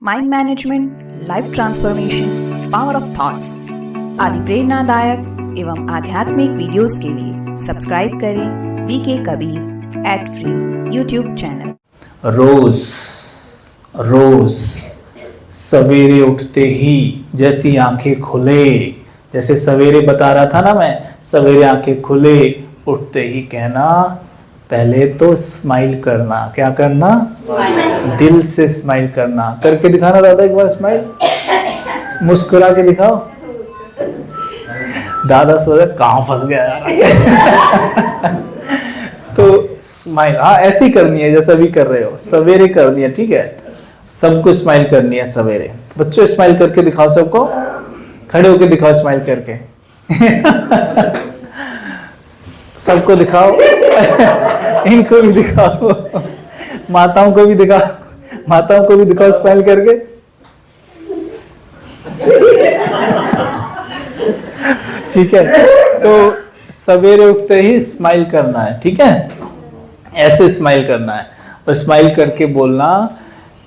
Mind management, life transformation, power of thoughts आदि प्रेरणादायक एवं आध्यात्मिक वीडियोस के लिए सब्सक्राइब करें VK Kabir @free YouTube channel. रोज सवेरे उठते ही जैसी आंखें खुले, जैसे सवेरे बता रहा था ना मैं, सवेरे आंखें खुले उठते ही कहना पहले तो स्माइल करना। क्या करना? दिल से स्माइल करना। करके दिखाना दादा एक बार स्माइल, मुस्कुरा के दिखाओ। दादा सोचा कहाँ फंस गया यार। तो स्माइल हाँ ऐसे ही करनी है जैसा भी कर रहे हो, सवेरे करनी है, ठीक है? सबको स्माइल करनी है सवेरे। बच्चों स्माइल करके दिखाओ सबको, खड़े होके दिखाओ स्माइल करके। सबको दिखाओ। इनको भी दिखाओ, माताओं को भी दिखाओ, माताओं को भी दिखाओ स्माइल करके। ठीक है, तो सवेरे उठते ही स्माइल करना है, ठीक है? ऐसे स्माइल करना है और स्माइल करके बोलना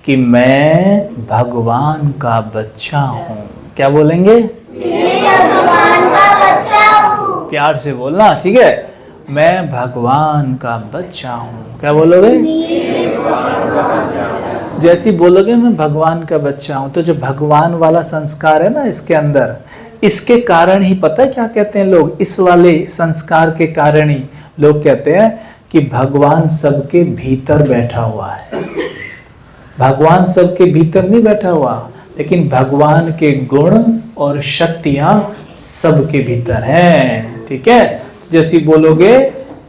कि मैं भगवान का बच्चा हूं। क्या बोलेंगे? मैं भगवान का बच्चा हूं। प्यार से बोलना, ठीक है? मैं भगवान का बच्चा हूं। क्या बोलोगे? जैसे बोलोगे मैं भगवान का बच्चा हूं, तो जो भगवान वाला संस्कार है ना इसके अंदर, इसके कारण ही पता है क्या कहते हैं लोग? इस वाले संस्कार के कारण ही लोग कहते हैं कि भगवान सबके भीतर बैठा हुआ है। भगवान सबके भीतर नहीं बैठा हुआ, लेकिन भगवान के गुण और शक्तियां सबके भीतर हैं, ठीक है? जैसे बोलोगे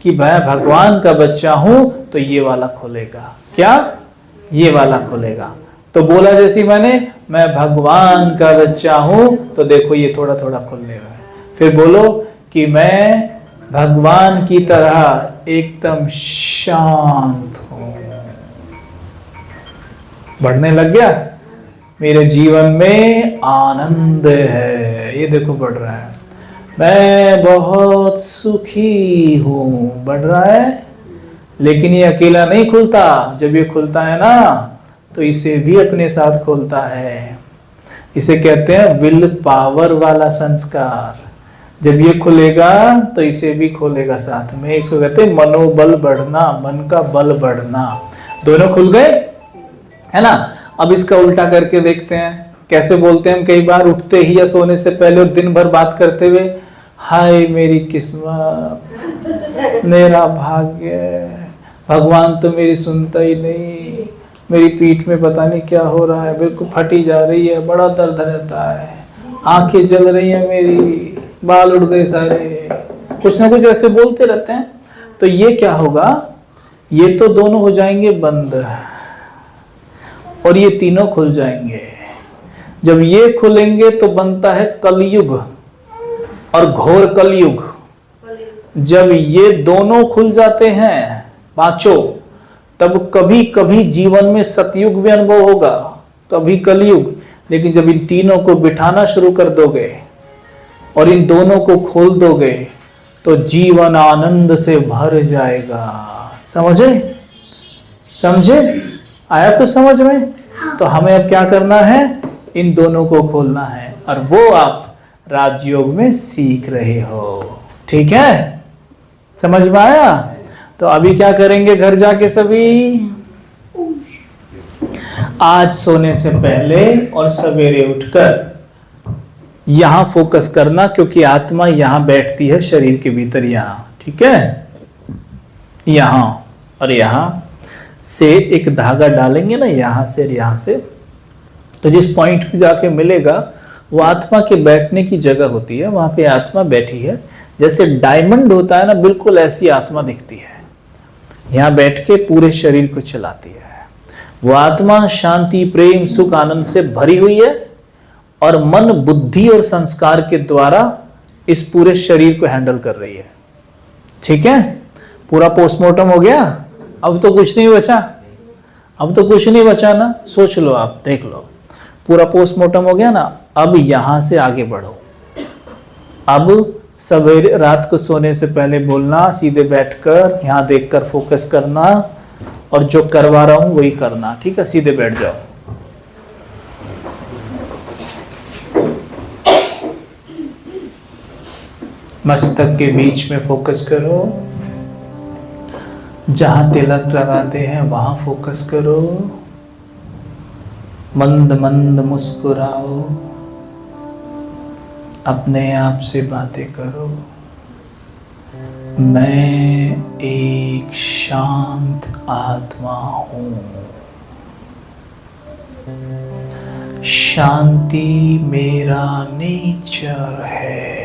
कि मैं भगवान का बच्चा हूं तो ये वाला खुलेगा। क्या? ये वाला खुलेगा। तो बोला जैसे मैंने मैं भगवान का बच्चा हूं तो देखो ये थोड़ा थोड़ा खुलने लगा। फिर बोलो कि मैं भगवान की तरह एकदम शांत हूं। बढ़ने लग गया। मेरे जीवन में आनंद है, ये देखो बढ़ रहा है। मैं बहुत सुखी हूं, बढ़ रहा है। लेकिन ये अकेला नहीं खुलता। जब ये खुलता है ना तो इसे भी अपने साथ खोलता है। इसे कहते हैं विल पावर वाला संस्कार। जब ये खुलेगा तो इसे भी खोलेगा साथ में। इसको कहते हैं मनोबल बढ़ना, मन का बल बढ़ना। दोनों खुल गए, है ना? अब इसका उल्टा करके देखते हैं कैसे बोलते हैं हम कई बार उठते ही या सोने से पहले और दिन भर बात करते हुए, हाय मेरी किस्मत, मेरा भाग्य, भगवान तो मेरी सुनता ही नहीं, मेरी पीठ में पता नहीं क्या हो रहा है, बिल्कुल फटी जा रही है, बड़ा दर्द रहता है, आंखें जल रही है मेरी, बाल उड़ गए सारे, कुछ ना कुछ ऐसे बोलते रहते हैं। तो ये क्या होगा? ये तो दोनों हो जाएंगे बंद और ये तीनों खुल जाएंगे। जब ये खुलेंगे तो बनता है कलयुग और घोर कलयुग। जब ये दोनों खुल जाते हैं पांचों, तब कभी कभी जीवन में सतयुग भी अनुभव होगा, कभी कलयुग। लेकिन जब इन तीनों को बिठाना शुरू कर दोगे और इन दोनों को खोल दोगे तो जीवन आनंद से भर जाएगा। समझे? समझे? आया कुछ समझ में? तो हमें अब क्या करना है? इन दोनों को खोलना है और वो आप राजयोग में सीख रहे हो, ठीक है? समझ में आया? तो अभी क्या करेंगे घर जाके सभी? आज सोने से पहले और सवेरे उठकर यहां फोकस करना, क्योंकि आत्मा यहां बैठती है शरीर के भीतर, यहां, ठीक है? यहां और यहां से एक धागा डालेंगे ना, यहां से और यहां से, तो जिस पॉइंट पे जाके मिलेगा वो आत्मा के बैठने की जगह होती है। वहां पे आत्मा बैठी है, जैसे डायमंड होता है ना, बिल्कुल ऐसी आत्मा दिखती है। यहाँ बैठ के पूरे शरीर को चलाती है। वो आत्मा शांति, प्रेम, सुख, आनंद से भरी हुई है और मन, बुद्धि और संस्कार के द्वारा इस पूरे शरीर को हैंडल कर रही है, ठीक है? पूरा पोस्टमार्टम हो गया। अब तो कुछ नहीं बचा, अब तो कुछ नहीं बचा ना। सोच लो, आप देख लो, पूरा पोस्टमार्टम हो गया ना। अब यहां से आगे बढ़ो। अब सवेरे रात को सोने से पहले बोलना, सीधे बैठकर यहां देखकर फोकस करना और जो करवा रहा हूं वही करना, ठीक है? सीधे बैठ जाओ। मस्तक के बीच में फोकस करो, जहां तिलक लगाते हैं वहां फोकस करो। मंद मंद मुस्कुराओ, अपने आप से बातें करो। मैं एक शांत आत्मा हूं। शांति मेरा नेचर है।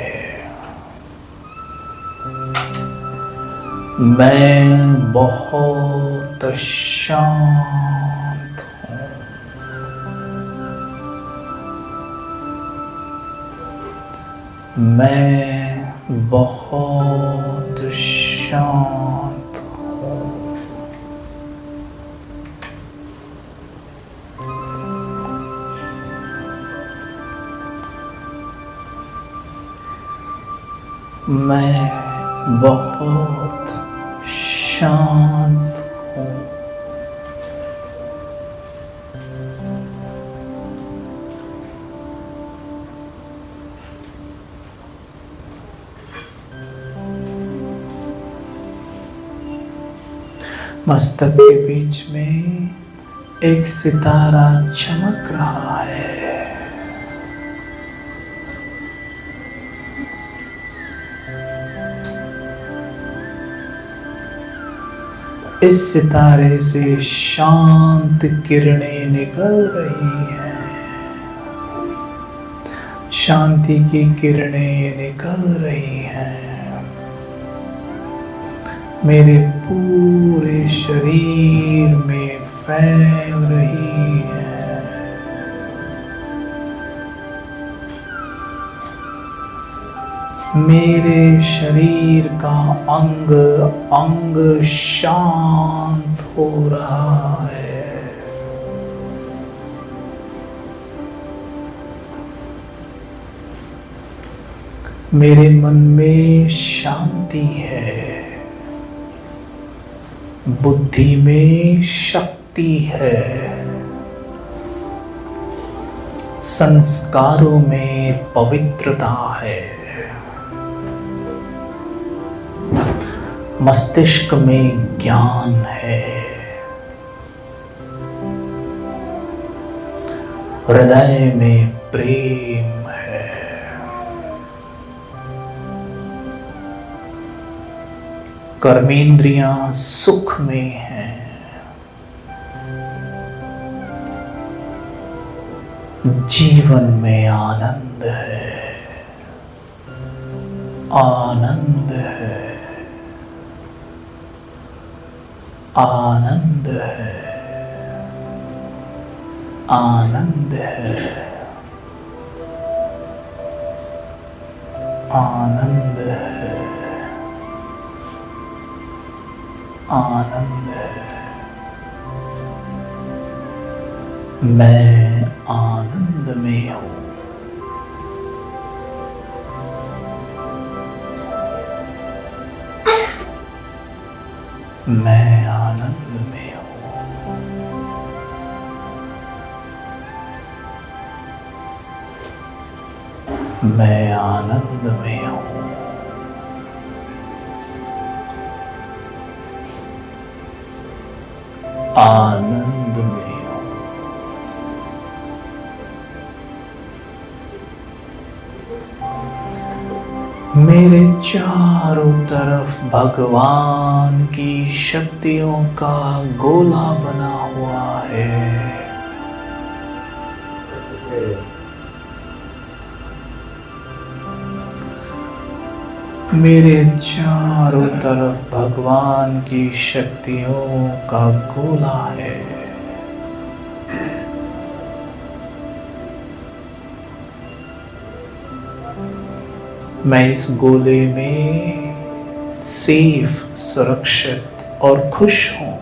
मैं बहुत शांत हूँ। मैं बहुत शांत हूँ। मैं बहुत शांत हूँ। मस्तक के बीच में एक सितारा चमक रहा है। इस सितारे से शांत किरणें निकल रही हैं। शांति की किरणें निकल रही हैं। मेरे पूरे शरीर में फैल रही है। मेरे शरीर का अंग अंग शांत हो रहा है। मेरे मन में शांति है। बुद्धि में शक्ति है। संस्कारों में पवित्रता है। मस्तिष्क में ज्ञान है। हृदय में प्रेम है। कर्मेंद्रियां सुख में हैं। जीवन में आनंद है। आनंद है। आनंद है। आनंद है। आनंद है। आनंद है। मैं आनंद में हूँ। मैं आनंद में हूँ। मैं आनंद में हूँ। आनंद में हूँ। मेरे चारों तरफ भगवान की शक्तियों का गोला बना हुआ है। मेरे चारों तरफ भगवान की शक्तियों का गोला है। मैं इस गोले में सेफ, सुरक्षित और खुश हूं।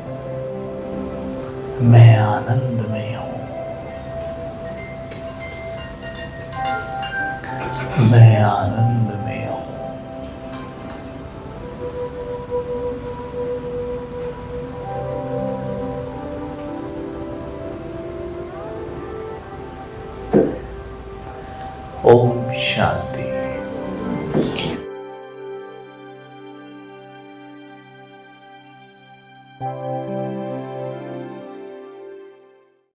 मैं आनंद में हूं। मैं आनंद में हूं। ओम शांति। है।